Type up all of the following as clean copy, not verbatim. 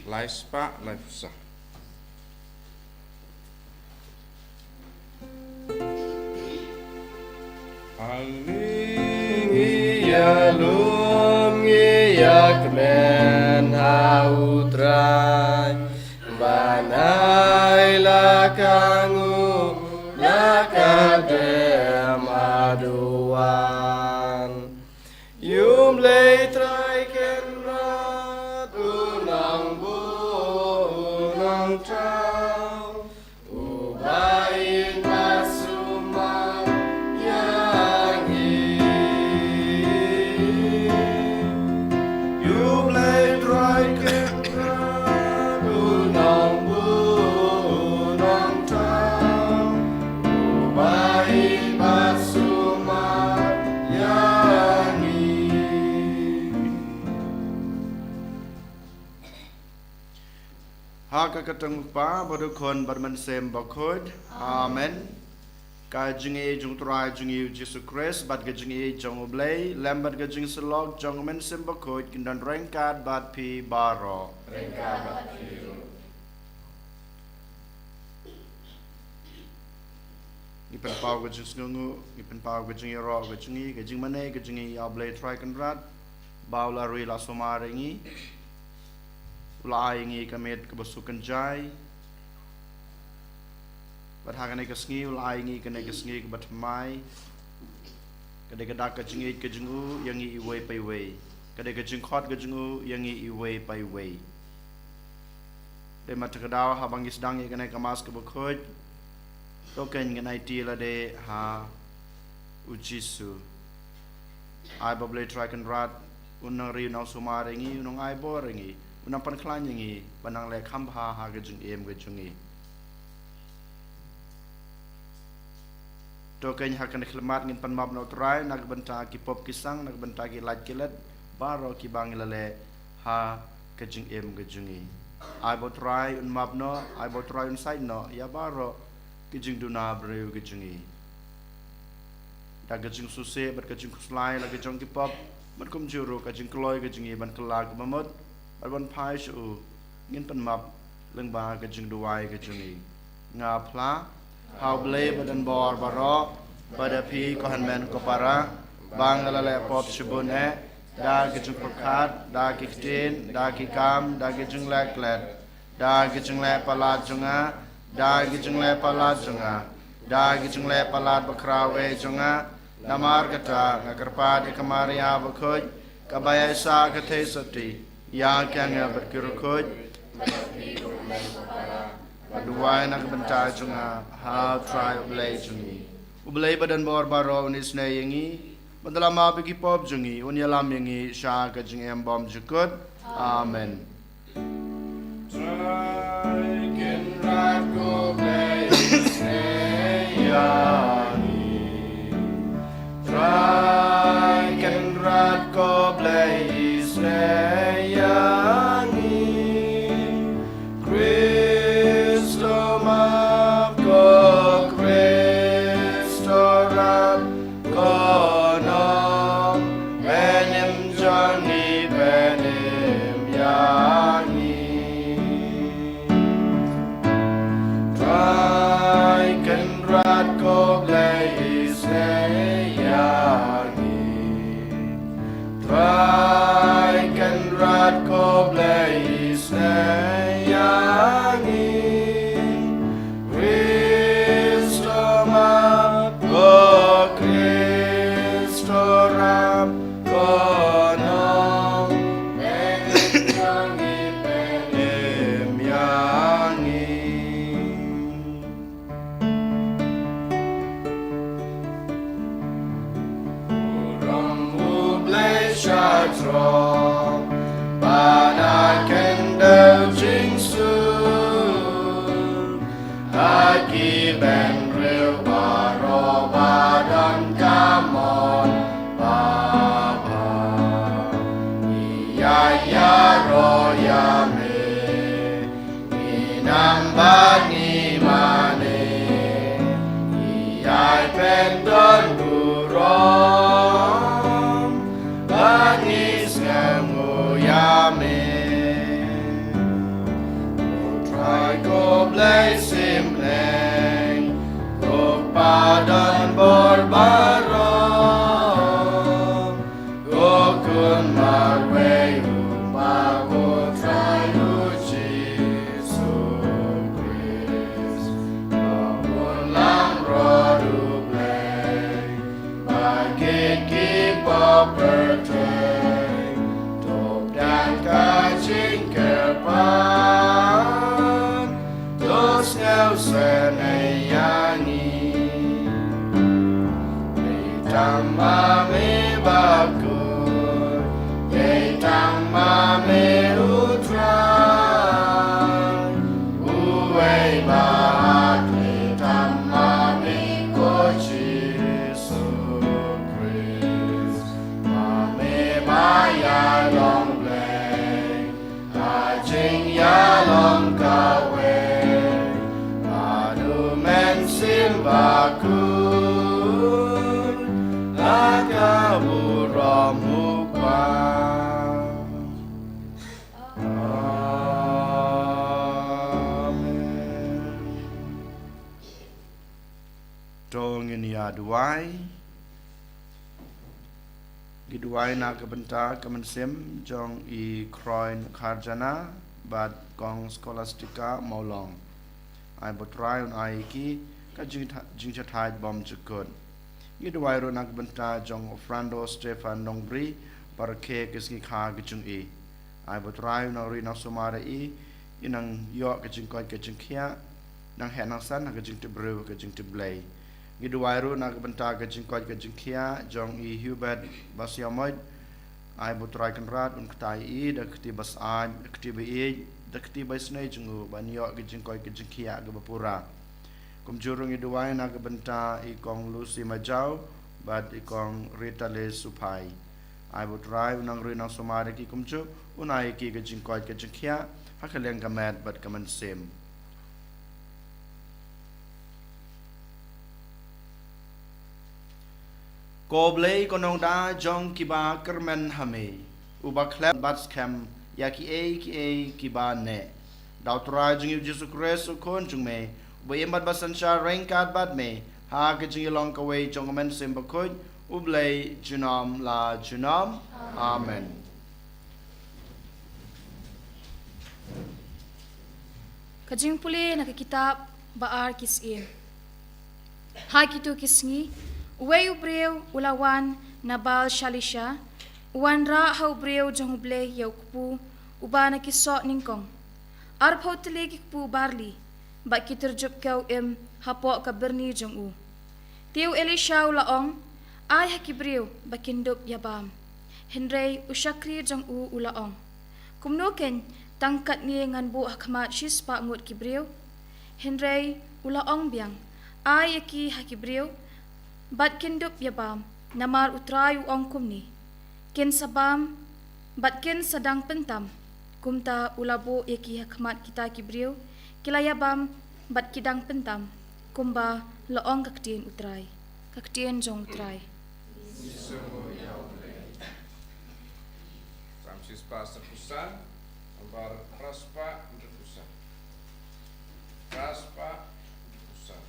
Live spa, live usah. Angin ya lungi ya kemen hautrai banai lakangu lakadem aduan yum lei trai kenrat unang bu unang trau ubain masuman yangi yum lei trai kenrat unang bu unang trau ubain masuman yangi. Haka katang pa badukon badman sem bakod. Amen. Ka jingi jung trai jingi Jesus Christ bad ga jingi jong oblay lambat ga jing selog jong men sem bakod kindan rengkat bad pi baro. Rengkat bad pi. Ipan pau ga jing ngungu, ipan pau ga jingi ro ga jing mane ga jingi oblay trai kanrat. Baula rui la somarengi. Ulai kamet kebesukan jai, berhakan kesngi ulai kesngi kebatmai, kadang kejengi kejengu yang iwe pai we, kadang kejengkot kejengu yang iwe pai we. Demat kedawa habang isdang kena kemas kebukut, token kena tila de ha ujisu. Ai bablay trakan rat unang riu nang sumarengi unang ai borengi. Unang panklan yangi panang le khamha ha gajung gajungi to kany hakan khilmat ngin panmab no trai nak benta ki pop kisang nak benta ki laj kilat baro ki bangilale ha gajung gajungi ai bo trai un mab no ai bo trai un side no ya baro gajung duna breu gajungi da gajung suse bat gajung kuslai la gajung ki pop mat kum juru gajung kloy gajungi ban kelag mamot Arban pai su ngin pan map leng ba ka jing duai ka jungi nga pla hau ble badan bor baro pada pi ko han men ko para bangala le pop shibune da ka jing pakat da ki tin da ki kam da ki jing le klet da ki jing le pala junga da ki jing le pala junga da ki jing le pala bakrawe junga namar kata ngakarpa di kamaria bakhoj kabaya sa ka the sati yang kaya berkirukut Aduai nak bentar junga how try ublay jungi ublay badan bor baro unis na yangi madalama bigi pop jungi unyalam yangi sha ka jing bom jukut amen try can right go play yangi try can right go play Bani mane, iai pendon burom, bangis ngamu yame. senayangi Tama me bakut tama me utrai Uwe bahat tama me kochi Jesu Christ Mame maya long play Ajing ya long kawe Adu men simbakut Lakaburamukwa Amen Dong ini aduai Giduai na kebenta kemensim jong I kroin karjana Bad gong skolastika maulong Ai botrai un ai ki ka jing chathai bom chukut Giduai ro nak benta jong ofrando Stefan Nongbri parke kisngi kha gichung I Ai botrai un ri na sumare I inang yo ka jing koi ka jing khia nang he nang san ka jing tebru ka jing teblai Giduai ro nak benta ka jing koi ka jing khia jong I Hubert Basiamoid Ai botrai kan rat un ktai I da kti bas ai kti be dakti bai snai jungu ban yo ka jing koi ka jing khia ga bapura kum jurung I duai na ka benta I kong Lucy Majau bad I kong Rita Le Supai ai botrai nang ri nang somare ki kum chu unai ki ka jing koi ka jing khia hakaleng ka mat bad ka man sem Koblei konong da jong kiba kermen hame uba klep bats kem ya ki e kiba ne dau tra jing Jesu Christ kon jung me uba embat basansha rengkat bad me ha ke jing long ka wei jong men sem bakoi ublei junam la junam amen Kajing puli nakikitab baar kisin ha kitu kisngi Uwe ubreu ulawan nabal shalisha uwan ra ha ubreu jong uble yaukpu uba na kisok ningkong arp ho telegik pu barli ba kiterjup kau hapo ka berni jong u tiu Elisha ulaong ay hakibreu ba kindup yabam Henry ushakri jong u ulaong kumnuken tangkat ni ngan bu hakmat shispa ngut kibreu Henry ulaong biang ay ki hakibreu Bat kindup yabam namar utrayu ongkum ni kin sabam bat kin sadang pentam kumta ulabo yaki hakmat kita kibriu kilayabam bat kidang pentam kumba loong kaktien utrai kaktien jong utrai Francis Pastor Pusan Ambar Raspa untuk Pusan Raspa Pusan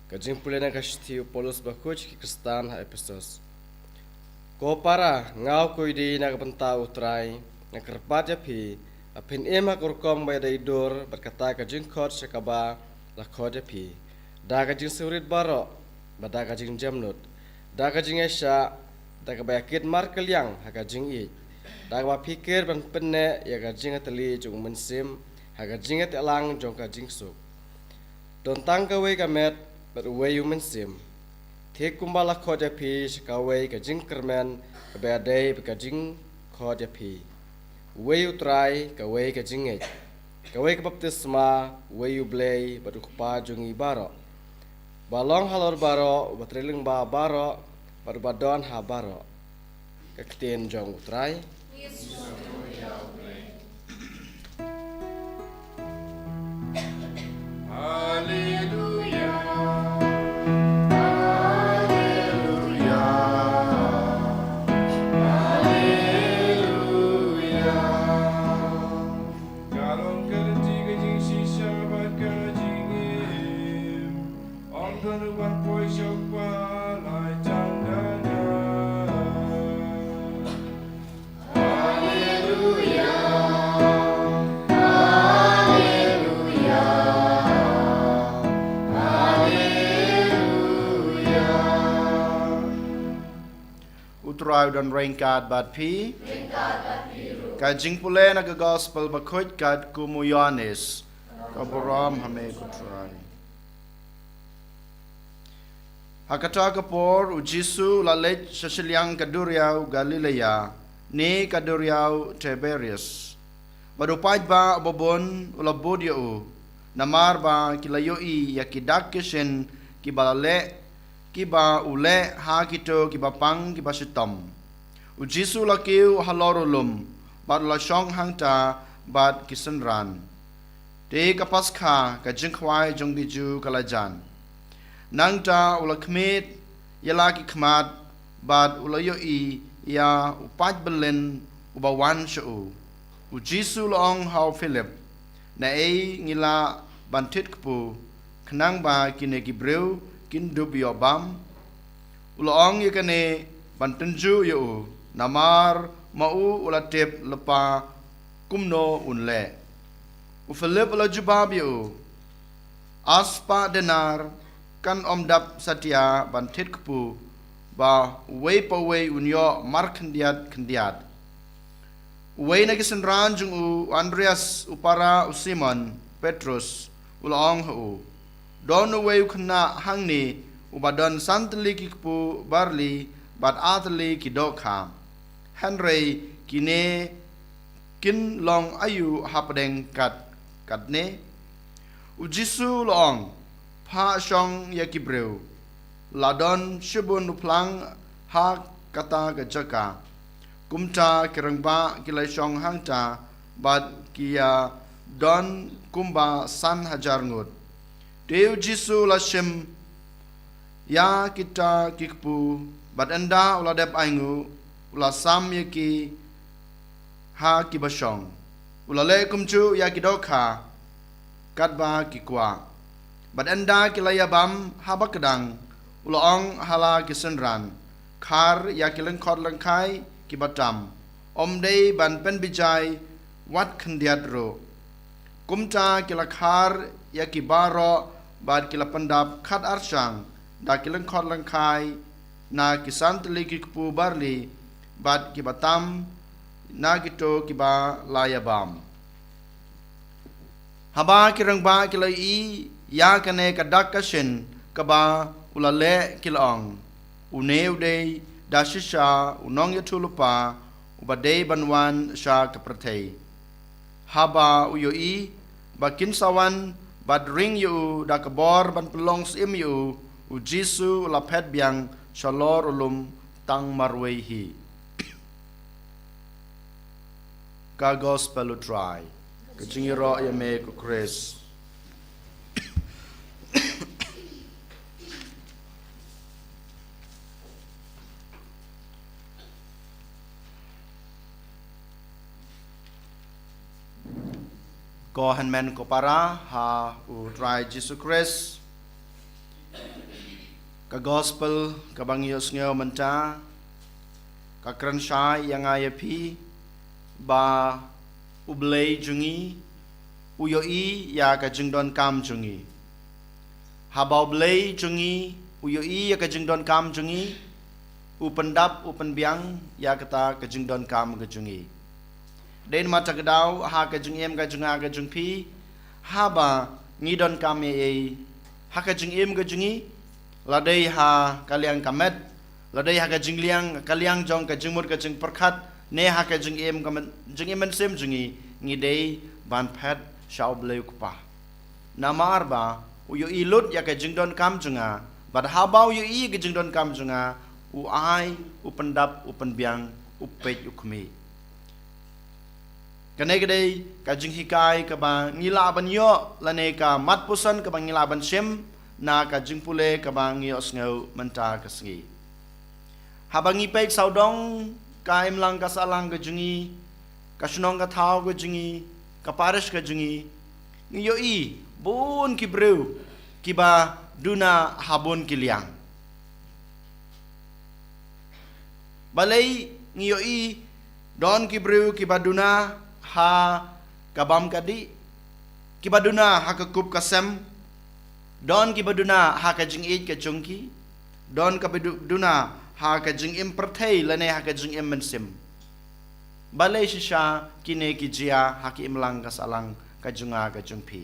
Kajing pulih na kastiu Paulus bakuj ki Kristan ha Efesus. Ko para ngau ko di na kapenta utrai na kerpat pi apin ema kurkom bay daidor berkata kajing khot sakaba la khot pi. Da kajing surit baro bada kajing jamnut. Da kajing esya da kabayakit mar kaliang ha kajing i. Da ba pikir ban penne ya kajing atali jung mensim ha kajing at alang jong kajing suk. Don tang kawe kamet beruwe yu mensim. Thik kumbala khoja pi shikawe kajing kermen kabadai bekajing khoja pi. Uwe yu trai kawe kajing ej. Kawe kabaptisma uwe yu blay badukpa jungi baro. Balong halor baro batriling ba baro badubadon ha baro. Kaktin jong utrai. Utrai dan ringkat bat pi. Kajing pule na gospel bakut kat kumu Yohanes. Kaburam hame kutrai. Hakata kapor ujisu lalet sasilyang kaduriau Galilea ni kaduriau Tiberius. Badupaj ba abobon ulabod yau namar ba kilayoi yakidak kishin kibalale kiba ule ha kito kiba pang kiba sitom. Ujisu lakiu halorulum bad la shong hangta bad kisenran. Te kapaskha ka jingkhwai jongdiju kalajan. Nangta ula khmet yalaki khmat bad ula yoi ya upaj belen ubawan shu. Ujisu long hau Philip na ngila bantit kpu khnang ba kine gibreu kin dubio bam ulong yakane bantenju yu namar mau ulatep lepa kumno unle u Philip ula jubab yu aspa denar kan omdap satya bantit kpu ba wei pa wei unyo mar khendiat wei na kisan ranjung u Andreas upara u Simon Petrus ulong hu don wei khna hangni ubadon santli kikpu barli bad atli kidokha Henry kine kin long ayu hapdeng katne ujisu long pha shong yakibreu ladon shibun plang ha kata gajaka kumta kirangba kilai shong hangta bad kia don kumba san hajar ngut Deu Jisu lashem ya kita kikpu bad enda uladep aingu ulasam yaki ha kibashong ulale kumchu ya kidokha katba kikwa bad enda kilaya bam habakdang ulong hala kisenran khar ya kileng khot langkai kibatam omdei ban pen bijai wat khandiat ro kumta kilakhar ya kibaro bad kila pendap khat arshang da kileng khot langkai na kisant legi kpu barli bad kibatam na gito kiba layabam haba kirang ba kilai i ya kane kadak kashin kaba ulale kilong uneu dei dashisha unong yatulupa ubadei banwan sha kaprathei haba uyoi bakin sawan bad ring yu da kabor ban pelong sim yu ujisu lapet biang shalor ulum tang marwehi ka gospel try kajingiro ya me ko Chris ko hanmen ko para ha u try Jesus Christ ka gospel ka bangios ngeo menta ka kranshai yang ayapi ba ublei jungi uyoi ya ka jingdon kam jungi habau blei jungi uyoi ya ka jingdon kam jungi upendap upenbiang ya kata ka jingdon kam ka jungi den mata kedau ha ka jingem ka junga ka jungpi haba ngidon kam e ha ka jingem ka jungi ladai ha kaliang kamet ladai ha ka jingliang kaliang jong ka jingmur ka jing perkhat ne ha ka jingem ka jingem sem jungi ngidei ban phat shau bleu kupa namar ba uyo ilut ya ka jingdon kam junga bad habau yu i ka jingdon kam junga u ai u pendap u penbiang u pej u khmi kane gede ka jing hikai ka ba ngila ban yo lane ka mat pusan ka ba ngila ban sem na ka jing pule ka ba ngios ngau menta ka sngi habangi pej saudong ka imlang ka salang ka jungi ka sunong ka thau ka jungi ka paris ka jungi ngiyo i bun ki breu ki ba duna habun ki liang balai ngiyo i don ki breu ki ba duna ha kabam kadi ki ba duna ha ka kup ka sem don ki ba duna ha ka jing it ka chungki don ka ba duna ha ka jing im perthei lane ha ka jing im mensim balai shisha kine ki jia ha ki imlang ka salang ka junga ka jungpi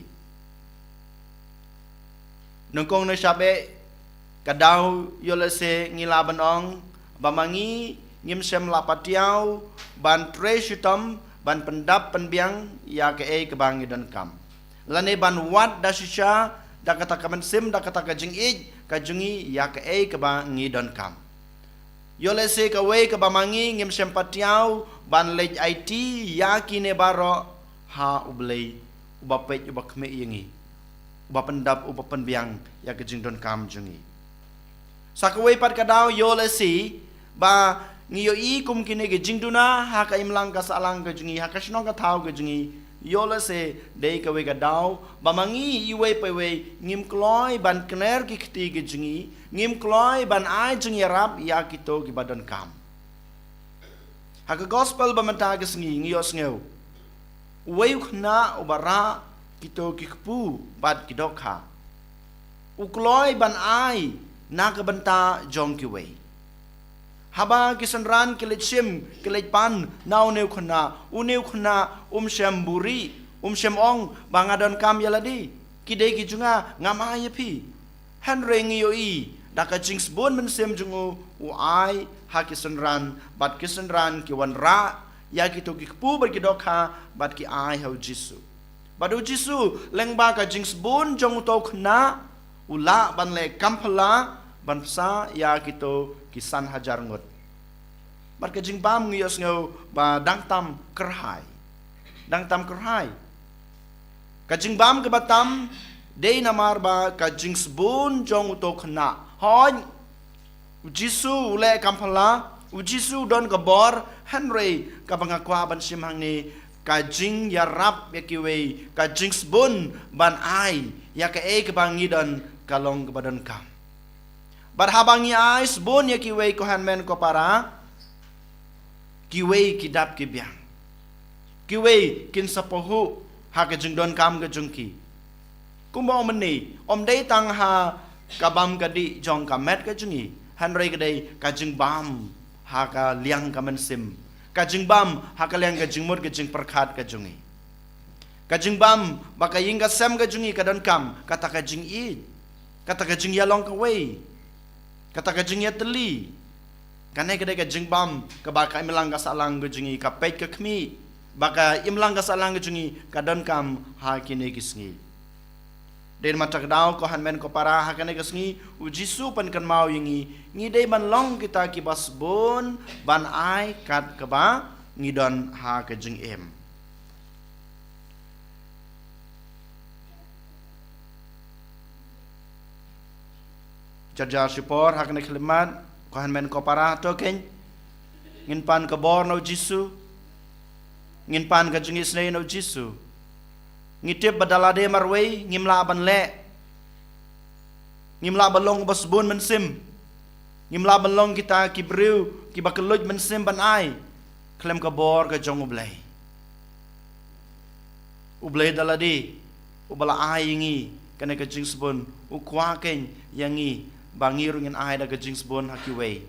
nungkong na sabe kadau yolese ngilaban ong bamangi ngim sem lapatiau ban treshitom ban pendap penbiang ya ke e ke bangi dan kam lane ban wat da shisha da kata kamen sim da kata ka jing ij ka jungi ya ke e ke bangi dan kam yolese ka we ke bamangi ngim sem patiau ban lej IT ya kine baro ha ublei ubapet ubakme yengi uba pendap uba penbiang ya ke jing don kam jungi sakwe pat kadau yolesi ba ngiyo i kum kine ke jing duna ha ka imlang ka salang ka jungi ha ka shnong ka thau ka jungi yolese dei ka we ka dau ba mangi iwe pe we ngim kloi ban kner ki khti ke jungi ngim kloi ban ai jungi rap ya kito ki badan kam ha ka gospel ba mata ke sngi ngiyo sngew we khna ubara kito ki khpu bad ki dokha ukloi ban ai na ka banta jong ki we haba kisanran kilit sim kilit pan nau neu khna uneu khna shem buri shem ong bangadon kam yaladi kidei ki junga ngama yapi henre ngiyo i daka jings bon men sem jungu u ai ha kisanran bat kisanran ki wan ra ya ki to ki pu ber ki dokha bat ki ai hau jisu badu jisu lengba ka jings bon jong to khna ula ban le kampala ban sa ya ki to kisan hajar ngot bat ka jing bam ngiyos ngau ba dang tam kerhai ka jing bam ke batam dei namar ba ka jing sbun jong to khna hon jisu le kampala jisu don ka bor henry ka bangakwa ban simhang ni ka jing ya rap ya kiwe ka jing sbun ban ai ya ka e ka bangidon kalong ke badan kam barhabangi ais bon ya kiwei ko hanmen ko para kiwei kidap kibyang kiwei kin sapohu ha ka jingdon kam ka jungki kumbo meni om dei tang ha kabam kadi jong kamet ka jungi hanrei ka dei ka jingbam ha ka liang ka mensim ka jingbam ha ka liang ka jingmur ka jing perkhat ka jungi ka jingbam baka ying ka sem ka jungi ka don kam kata ka jing i kata ka jing yalong ka wei kata ka jing ya teli kanai ka dei ka jingbam ka baka imlang ka salang ka jungi ka pet ka khmi baka imlang ka salang ka jungi ka don kam ha kine kisngi den matak daw ko hanmen ko para ha kane kisngi u jisu pan kan mau yingi ngi dei ban long kita ki bas bon ban ai kat ka ba ngi don ha ka jing em Jajar sipor hak nek lemat ko hanmen ko para to ken ngin pan ka bor no jisu ngin pan ka jingis nei no jisu ngitip badalade marwei ngimla ban le ngimla balong basbun mensim ngimla balong kita kibriu kibakeluj mensim ban ai klem kabor ka jong ublay daladi ubala ai yangi kana ka jingsbun ukwa ken yangi bangiru ngin ai da ka jingsbun hakiwei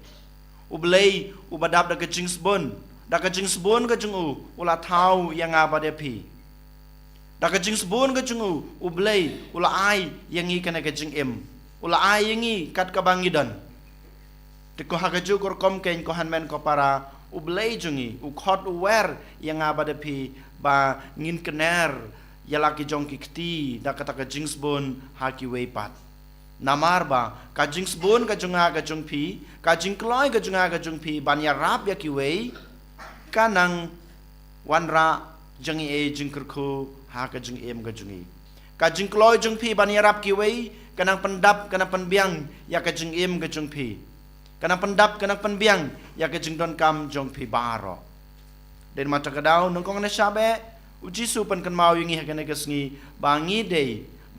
ublay ubadap da ka jingsbun da ka jingsbun ka jungu ula thau yang abade pi da ka jingsbun ka jungu ublay ula ai yangi kana ka jing ula ai yangi kat ka bangidan tiko hakaju kor kom ken ko hanmen ko para ublay jungi ukhot uwer yang abade pi ba ngin kener yalaki jong kikti da kata ka jingsbun hakiwei pat namar ba ka jingsbun ka junga ka jungpi ka jingkloi ka junga ka jungpi banya rap ya kiwei kanang wanra jangi e jingkerku ha ka jing ka jungi ka jingkloi jungpi banya rap kiwei kanang pendap kanang penbiang ya ka jing ka jungpi kanang pendap kanang penbiang ya ka jing don kam jungpi baro den mata kadau nongkong na sabe uji supan kan mau yingi hakane kesngi bangi dei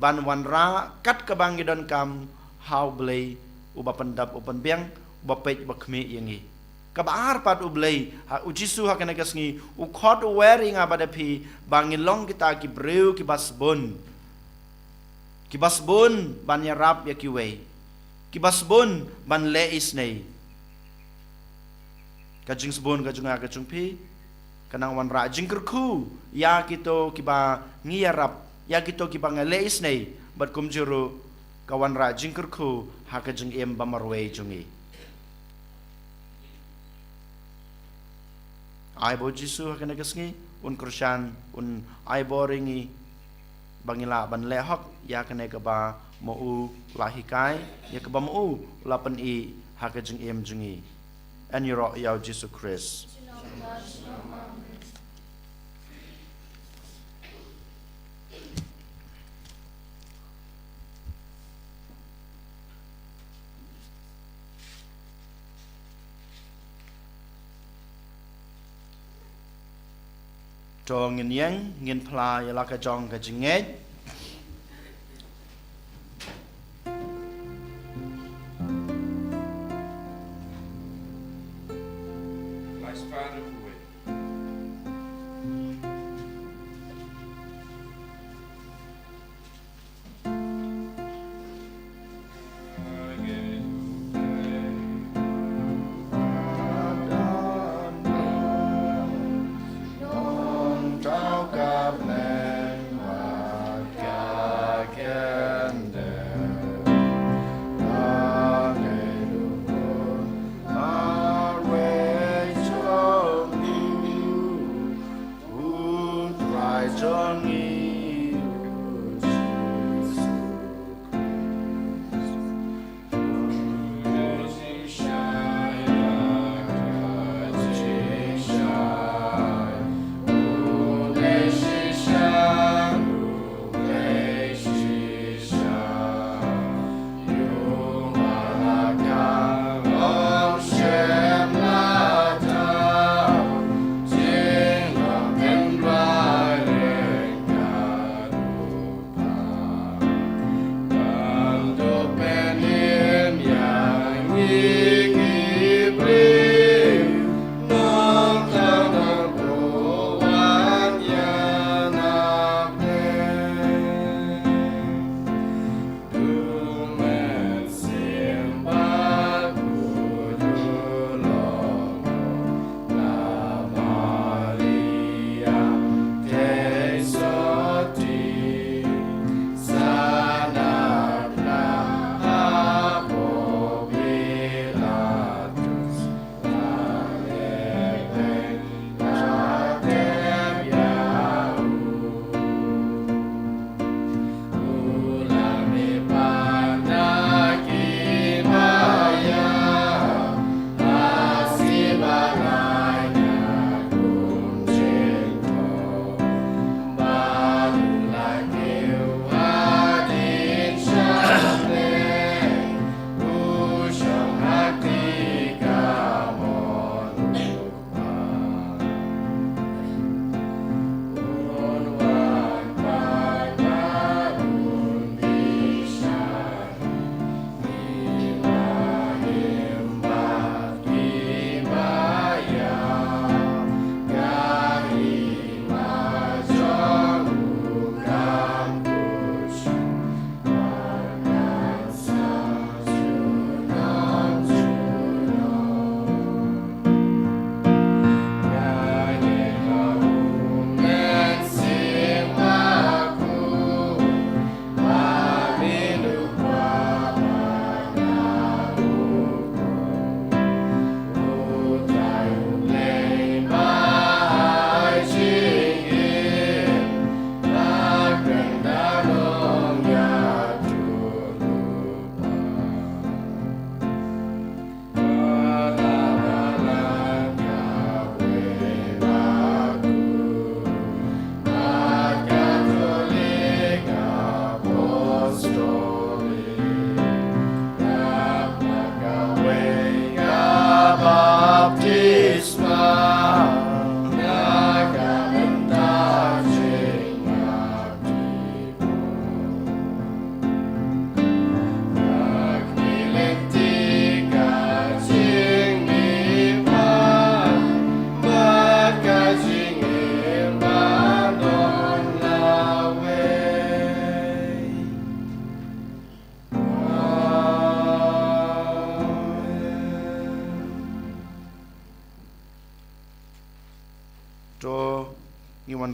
ban wanra kat ka bangi don kam how blay uba pendap upan biang uba pej uba khme yangi kabar pat ublay ha uji su hakane kesngi u khot wearing abada phi bangi long kita ki breu ki basbon ban ya rap ya ki wei ki basbon ban le isnei ka jingsbon ka junga ka jungpi kanang wanra jingkerku ya kito kiba ngiyarap ya kito kiba ngaleis nei bat kumjuru kawan ra jingkerku haka jing bamarwe jungi ai bo jisu haka nagasngi un krusyan un ai boringi bangila ban lehok ya kane kaba mau lahikai ya kaba mau lapan i haka jing jungi and yoro ya jisu Christ cho ngin yang ngin pla ya la ka jong ka jingej Lais Vader Huwe. trao cặp nền và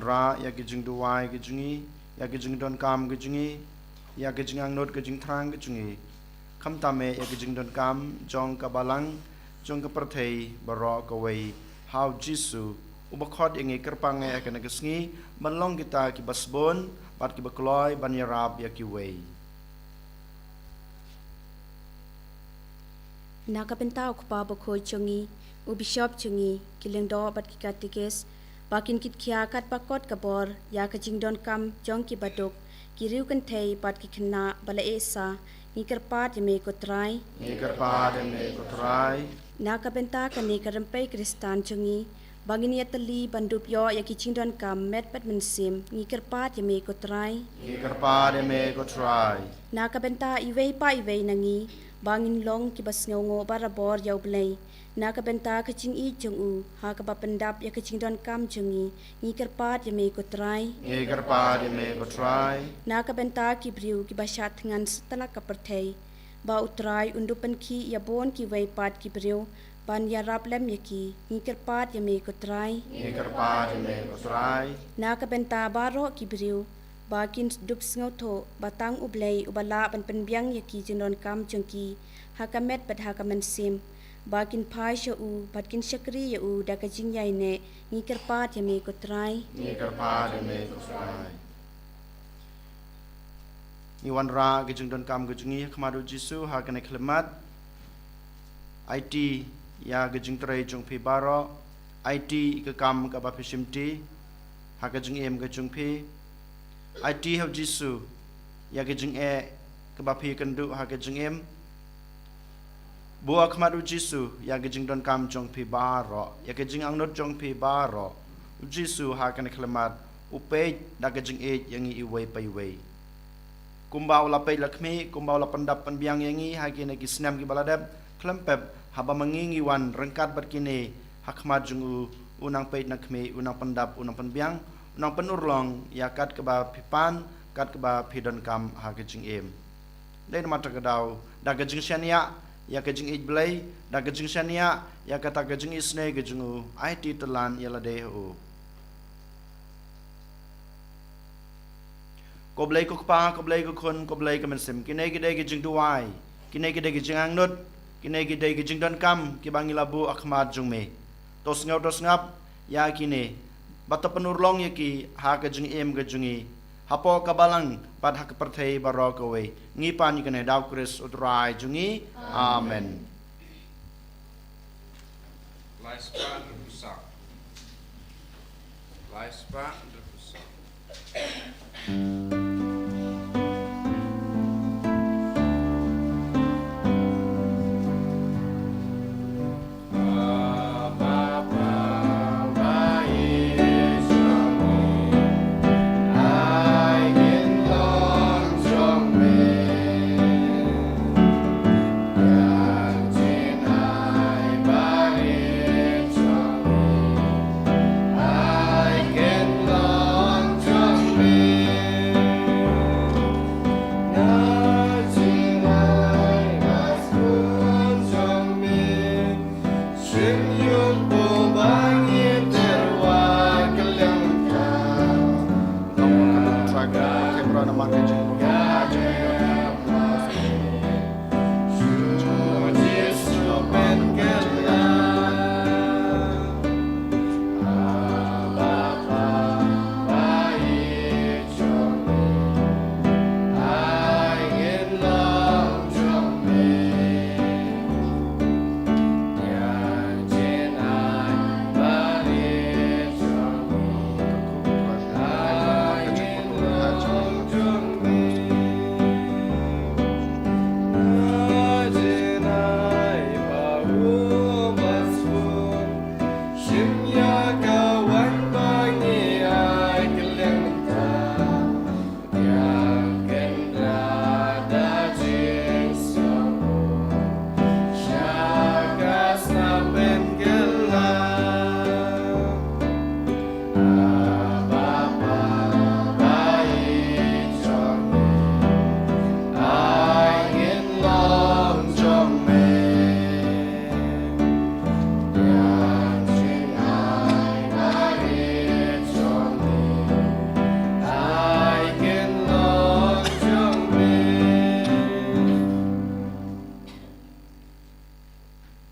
ra ya ke jing duai ke jungi ya ke jing don kam ke jungi ya ke jing ang not ke jing trang ke jungi kham ta me ya ke jing don kam jong ka balang jong ka perthei baro ka wei how jisu ubakhot ingi kerpang ya ke nagesngi manlong kita ki basbon pat ki bakloi ban yarab ya ki wei Nakapenta ko pa bakho chungi u bishop chungi kileng do bat ki katikes bakin kit khia kat pakot kabor ya ka jingdon kam jong ki badok ki riu kan thei pat ki khna bala esa ni karpat me ko trai ni kerpa de me ko trai nakapenta ka ne karampai kristan chungi bangin ya tali bandup yo ya ki jingdon kam met pat men sim ni karpat me ko trai ni kerpa de me ko trai nakapenta iwei pa iwei nangi bangin long ki bas ngo barabor yaw blay nakabenta kaching I chung u ha ka bapendap ya kaching don kam chungi ni karpat ya me ko trai ni kerpa de me ko trai nakabenta ki briu ki bashat ngan stala ka perthei ba utrai undu panki ya bon ki wei pat ki briu ban ya rap lem ya ki ni karpat ya me ko trai ni kerpa de me ko trai nakabenta baro ki briu bakin dup sngo tho batang ublei ubala ban penbiang ya ki jinon kam chungki hakamet pat hakaman sim bakin phai sha u batkin shakri ya u da ka jing yai ne ni karpat ya me ko trai ni kerpa de me ko trai ni wan ra ke jing don kam ke jungi khmadu jisu ha kane khlemat IT ya ke jing trai jung phi baro IT ke kam ka ba phishimti ha ke jing em ke jung phi IT have jisu ya ke jing e ke ba phi kan du ha ke jing em bua khmadu jisu ya ke jing don kam jong phi baro ya ke jing ang not jong phi baro jisu ha kane khlemat upe da ke jing e yang I wei pai wei kumbau la pai lakmi kumbau la pandap panbiang yangi ha ki ne ki snam ki baladap klempep haba mangingi wan rengkat berkini hakmat jungu unang pai nakmi unang pandap unang panbiang unang penurlong ya kat ke ba pipan kat ke ba pidon kam ha ke jing em dai mata ke dau da ke jing shania ya ke jing ij blai da ke jing shania ya kata ke jing isne ke jungu IT telan ya la de o ko blai ko pa ko blai ko khon ko blai ke men sim ki nei ki dai ke jing duai ki nei ki dai ke jing ang nut ki nei ki dai ke jing don kam ki bangi labu akhmat jung me tos ngap ya ki ne bata penurlong ya ki ha ke jing em ke jungi hapo kabalang pad hak perthei baro ko we ngi pan ni kene daw kris utrai jungi amen Laispa Nderpusak. Laispa Nderpusak.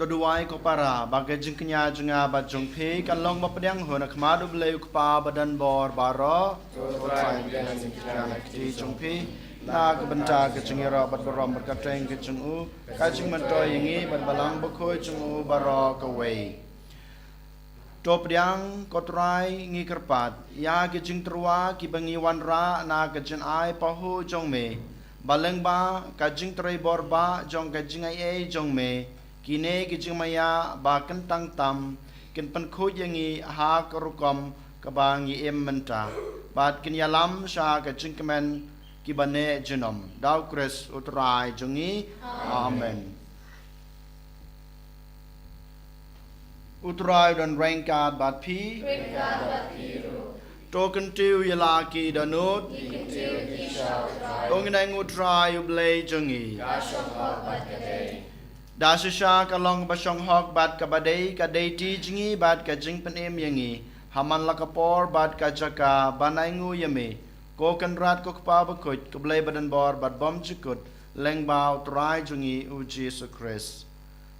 Toduai ko para bagai jing kenya jenga bat jong pe kan long bapedang ho na kmadu bleu kpa badan bor baro trai bian jing kenya ti jong pe na ke benta ke jengira bat barom bat kateng ke jeng u ka jing mantoy yangi bat balang bakoi jeng u baro ke wei top diang kotrai ngi kerpat ya ke jing terwa ki bangi wanra na ke jen ai pahu jong me baleng ba ka jing trai bor ba jong ka jing ai jong me kine ki jing maya ba kentang tam kin pan kho yangi ha karukom ka ba ngi em menta bat kin yalam sha ka jing kemen ki bane jenom dau kres utrai jongi amen utrai dan rengkat bat pi token tiu yala ki danut tonginang utrai ublei jongi Dasisha kalong basong hok bat kabadei kadei ti jingi bat ka jing penem yangi haman lakapor bat ka jaka banaingu yame ko kan rat ko kpa bakut kublai badan bor bat bom jikut leng bau trai jungi u Jesus Christ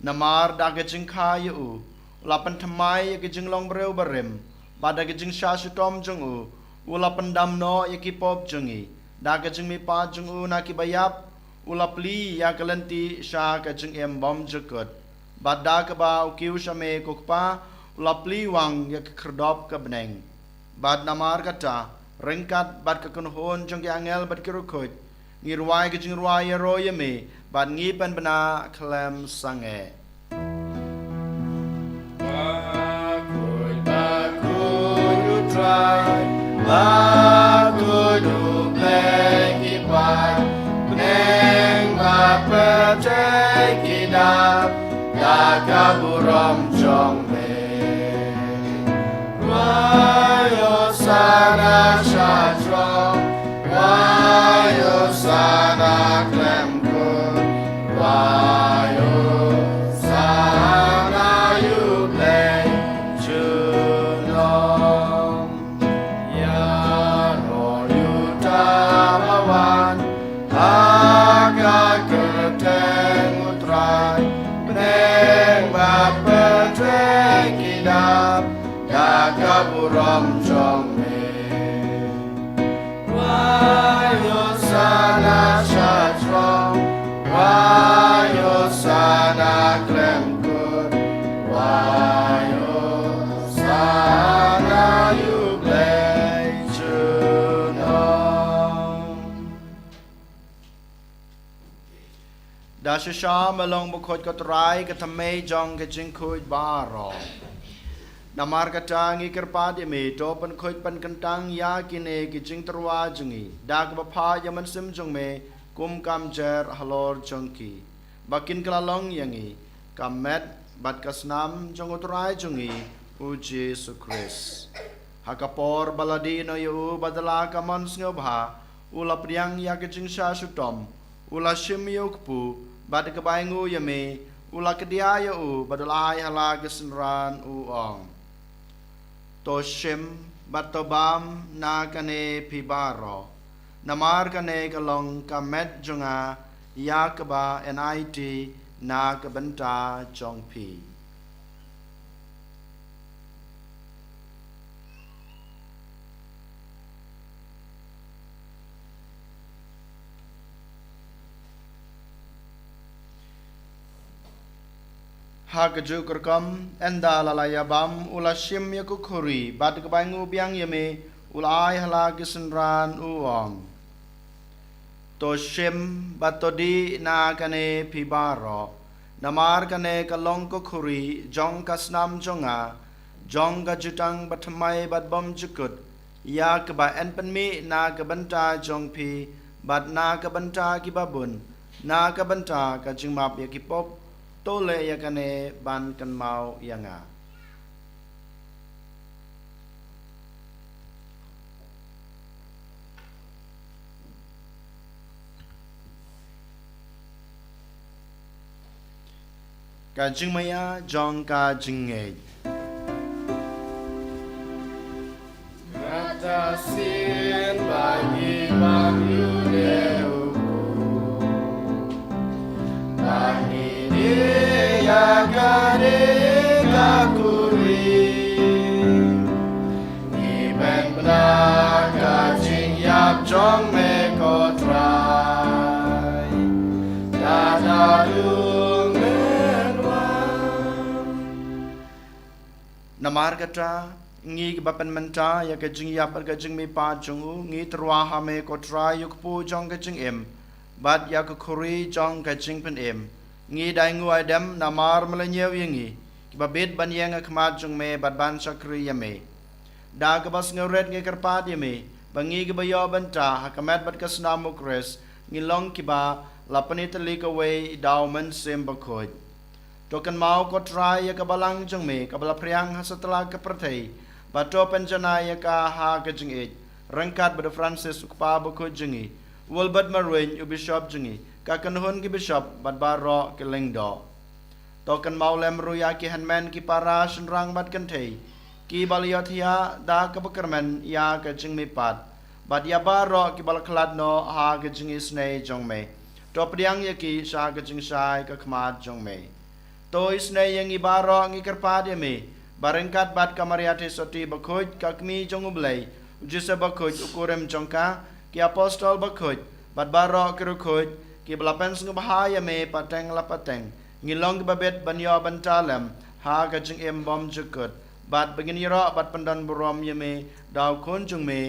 namar da ka jing kha yu lapan thamai ka jing long breu barem bat da ka jing sha sutom jung u lapan dam no yakipop jungi da ka jing mi pa jung u na ki bayap ulapli ya kalenti sha ka jing em bom jukut badda ka ba ukiu shame kokpa ulapli wang ya krdop ka bneng bad namar kata ringkat bad ka kunhon jong ya angel bad kirukut ngirwai ka jing rwai ya roye me bad ngipan bana klem sange bakut you try bakut you play kipai Neng bapete kidap Dakaburam jong me Wayo sana shatro Wayo sana klemkut Wayo sana yublei junom Yano yutamawan Aga keteng utrai Beneng bapeteng kidap Dakaburam jong me Wayo sana shatro Wayo sana klemkut Wayo sana yublei junom Dasha malong bukot kotrai katame jong ke jingkuit baro Namar kata ngi kerpat yame topan kuit pan kentang ya kine ki jing terwa jungi dak bapa yaman sim jong me kum kam jer halor jongki bakin kelalong yangi kamet bat kasnam jong utrai jungi u Jesus Christ hakapor baladi no yu badala kamon snobha ula priang ya ke jing sha sutom ula shim yukpu bad kebaingu yame ula kedia yu badalai hala kesenran u ong Toshim batobam na kane pibaro namar kane kalong kamet junga yakaba NIT na kabenta jongpi Hagaju kerkam enda lalayabam ulashim yakukuri bat kebangu biang yame ulai hala kisenran uong toshim batodi na kane pibaro namar kane kalong kukuri jong kasnam jonga jong gajutang batmai bat bom jukut ya keba enpenmi na kebenta jongpi bat na kebenta kibabun na kebenta kajingmap yakipop tole yakane ban kan mau yanga kajing maya jong kajing nge ngatasin bagi bang yudeu bagi dia Amar kata ngi bapan menta ya kajing ya par kajing mi pa jungu ngi terwa ha me ko tra yuk pu jong kajing em bat ya ko khuri jong kajing pen em ngi dai ngu adam namar melenyew yengi kiba bet ban yang khmat jong me bat ban sakri ya me da ka bas ngret ngi karpat ya me bangi ki bayo banta hakamat bat kasna mukres ngi long kiba lapanit lik away dauman sem bakhoj tokan mau ko try ya kabalang jong me kabala priang hasatla ka perthai bato penjana ya ka ha ka jing e rangkat bada Francis ukpa bakhoj jingi wolbat marwen u bishop jingi ka kanhon ki bishop bat baro ki lengdo tokan mau lem ruya ki hanman ki para shenrang bat kan thei ki baliothia da ka bakarman ya ka jing me pat bat ya baro ki balaklat no ha ka jing isnei jong me to priang ya ki sa ka jing sai ka khmat jong me to isnei yang ibaro ngi karpad ya me barengkat bat kamariate soti bakhoj kakmi jong ublei jisa bakhoj ukurem jongka ki apostol bakhoj bat baro ki rukhoj ki balapen sng bahaya me pateng la pateng ngilong babet banyo bantalem ha ka jing em bom jukut bat begini ro bat pandan burom ya me daw kon jong me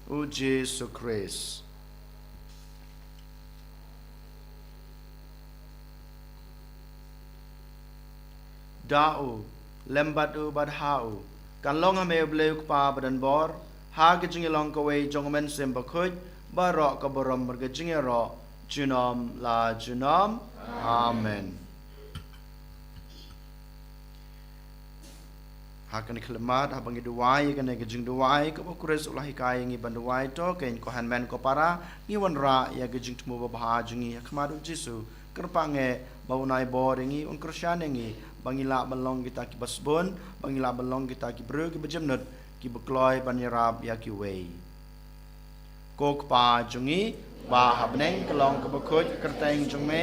u Jesu Christ dau lembat u bad hau kan long hame bleu pa badan bor ha ke jing long ko wei jong men sem bakhoj baro ka borom merga jing ro junom la junom amen hakan ikhlamat habang iduwai kan ke jing duwai ko kures ulah kai ngi banduwai to ken ko hanmen ko para ngi wanra ya ke jing tmu ba jingi khmadu Jesu kerpange baunai boringi un kristyanengi bangila balong kita ki basbon bangila balong kita ki bro ki bejemnut ki bekloi banyarab ya ki wei kok pa jungi ba habneng kelong ke bekhoj kerteng jungme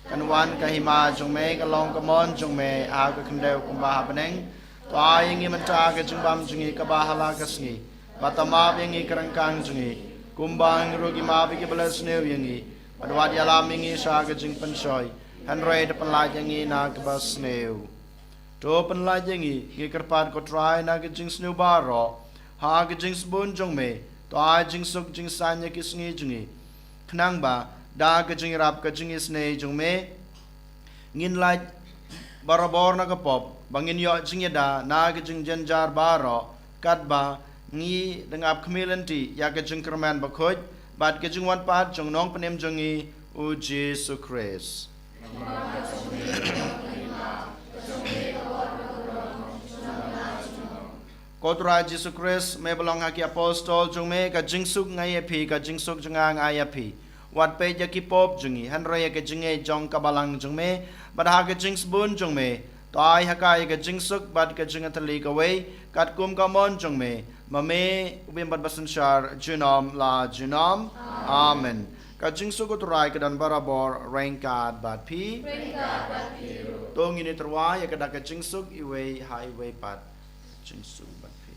kanwan ka hima jungme kelong ke mon jungme a ka khendeu kum ba habneng to ai ngi menta ke jungbam jungi ka ba hala kasngi batama yengi kerangkang jungi kumbang rogi ma bi ki belas neu yengi adwat yalam yengi sa ke jing pensoi hanrei de penlaj yengi na ke bas neu to penlaj yengi ngi kerpat ko try na ke jing sneu baro ha ke jing sbun jungme to ai jing suk jing sanya ki sngi jungi khnang ba da ke jing rap ke jing isne jungme ngin laj barabor na ka pop bangin yo jing da na ke jing janjar baro kat ba ngi dengap khmelenti ya ke jing kerman ba khoj bat ke jing wan pat jong nong panem jongi u Jesu Christ Kotra Jesu Christ me belong haki apostol jong me ka jingsuk ngai api ka jingsuk jonga ngai api wat pe ya ki pop jongi hanraya ka jinge jong ka balang jong me bad ha ka jings bun jong me tai ha ka ka jingsuk bad ka jinga tali ka wei kat kum ka mon jong me mame ubim bad basan shar junom la junom amen ka jingsuk ko turai ka dan barabor rangkat bad pi tong ini terwa ya ka jingsuk iwei highway pat jingsuk bad pi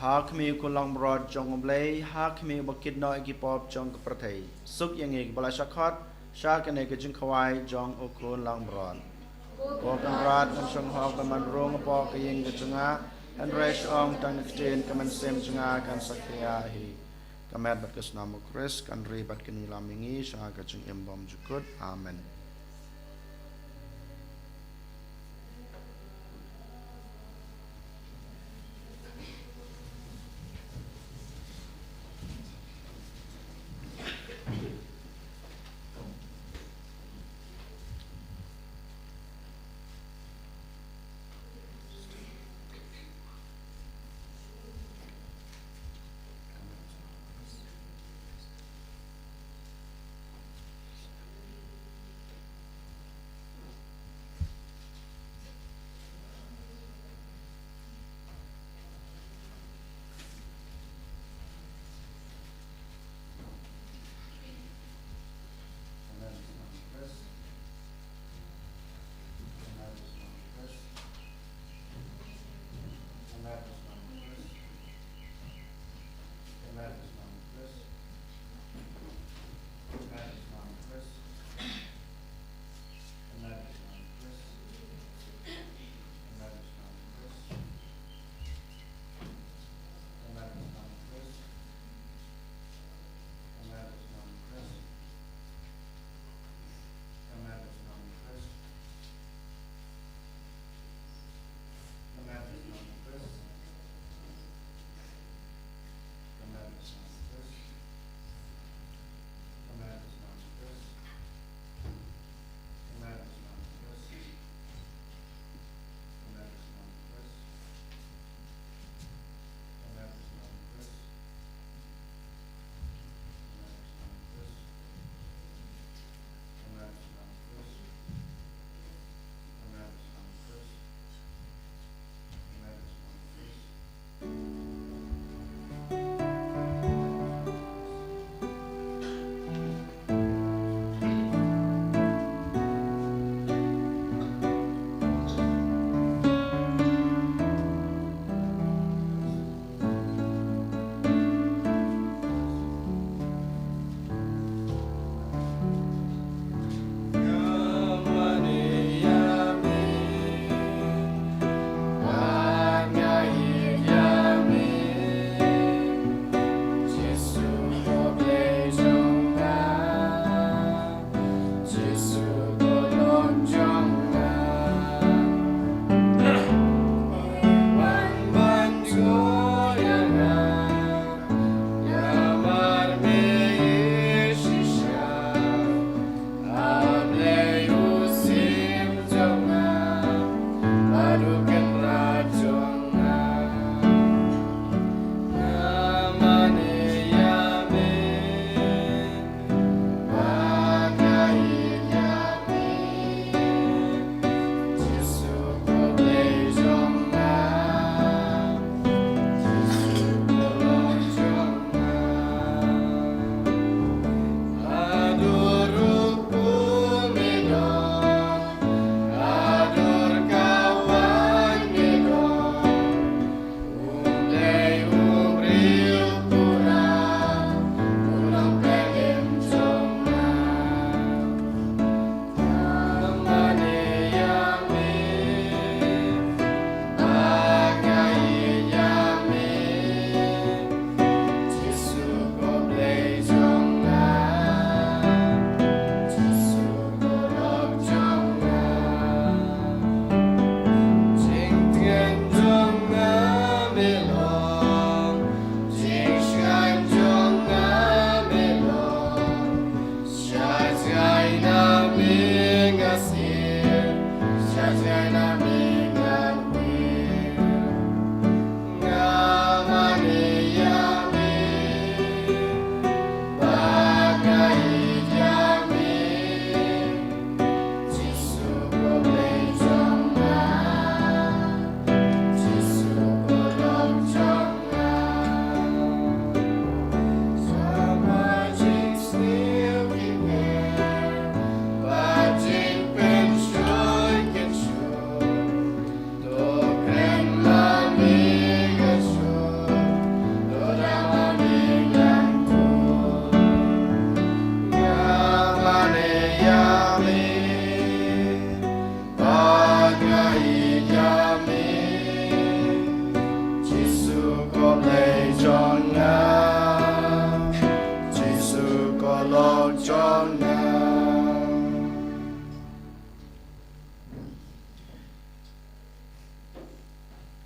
Hakmi kulang brod jong blay hakmi bakit no ekipop jong kepertai suk yang ek bala shakhat shakane ke jing khawai jong okun lang brod ko kan rat kan shong hok kan man rong po ke yeng ke junga an resh ong tang kstin kan sem junga kan sakya hi kamet bat kesnamo kris kan ri bat kenilamingi sha ka jing embom jukut amen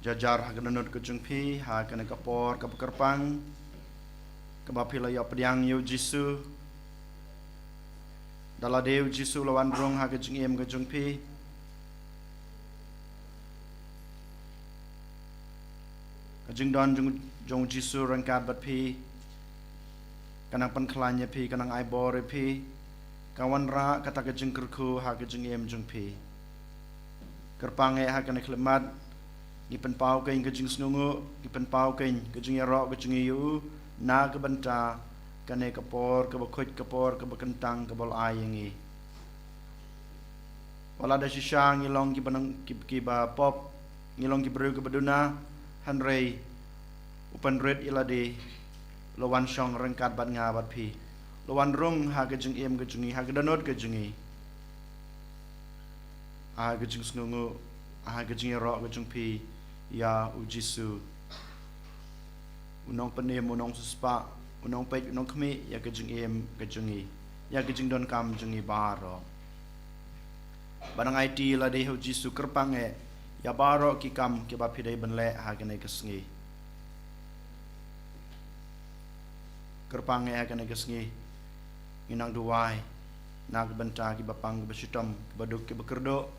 Jajar hagananut kejungpi hagana kapor kapakerpang kabapila ya pediang yu jisu daladew jisu lawan rong hagajung em kejungpi kajung don jong jisu rangkat bat pi kanang panklanya pi kanang aibore pi kawan ra kata kajung kerku hagajung em jungpi kerpange hagana klemat gipen pau kain kejing snungu gipen pau kain kejing yarok kejing yu na kebanta kane kapor kebakut kapor kebakentang kebol ayengi wala da shisha ngilong kiba pop ngilong kibru kebaduna hanrei upan red ilade lawan shong rengkat bat ngabat pi lawan rung ha kejing em kejing ha kedanot kejing a kejing snungu a kejing yarok kejing pi ya ujisu unong penem unong suspa unong pek unong kemi ya kejung em kejungi ya kejung don kam jungi baro barang IT la de ujisu kerpange ya baro ki kam ki ba pidai benle ha kene kesngi kerpange ha kene kesngi inang duwai nak benta ki bapang besitom baduk ki bekerdo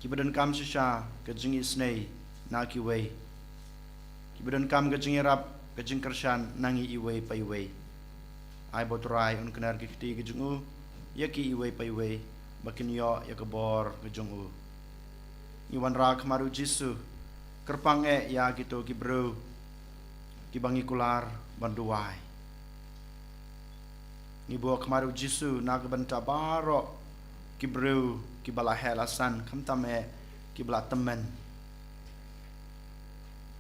kibadan kam sisha kejing isnei na kiwei kibadan kam kejing rap kejing kershan nangi iwei paiwei ai botrai un kenar kiti kejungu yaki iwei paiwei bakin yo ya kebor kejungu iwan ra kemaru jisu kerpang ya gitu kibru kibangi kular banduai nibo kemaru jisu na kebenta baro kibru kibala helasan kamtame kibla temen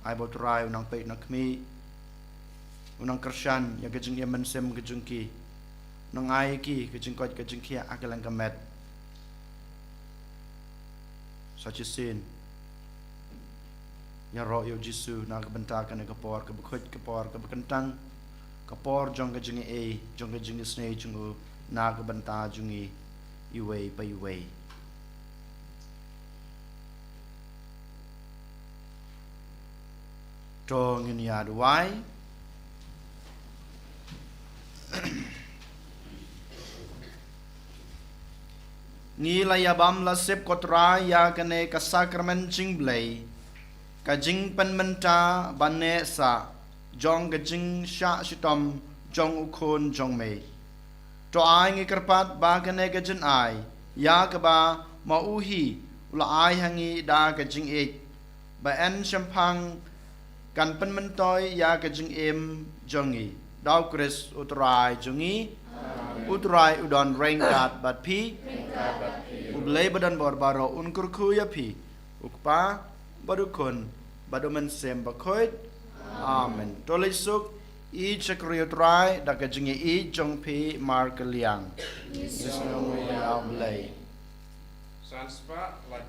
ai botrai unang pek nakmi unang kershan ya kejing ya mensem kejungki nang ai ki kejing kot kejing kia akalang kamet sachisin ya ro yo jisu na kebentakan kapor kebukut kapor kebekentang kapor jong kejing jong kejing snei jungu na kebenta jungi iwei pa iwei to ngin ya duai ni la ya bam la sep kotra ya kane ka sakramen jing blai ka jing pen menta banne sa jong ka jing sha shitom jong ukon jong me to ai ngi kerpat ba kane ka jin ai ya ka ba mauhi ula ai hangi da ka jing e ba en champang kan pen mentoy ya ka jing em jongi dau kris utrai jongi utrai udon rengkat bat pi ublei badan barbaro unkur ku ya pi ukpa badukun badumen sem bakoit amen tolisuk i chakriyo trai da ka jingi i jong pi mar kaliang yesno ya ublei Sanspa like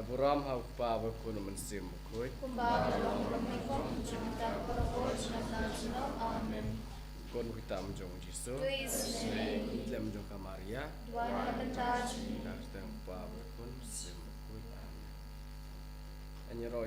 Aburam hau pa bakun mensim bakut. Kon kita menjong Yesus. Kita menjong Maria. Kita sedang pa bakun mensim bakut. Amin. Anyaro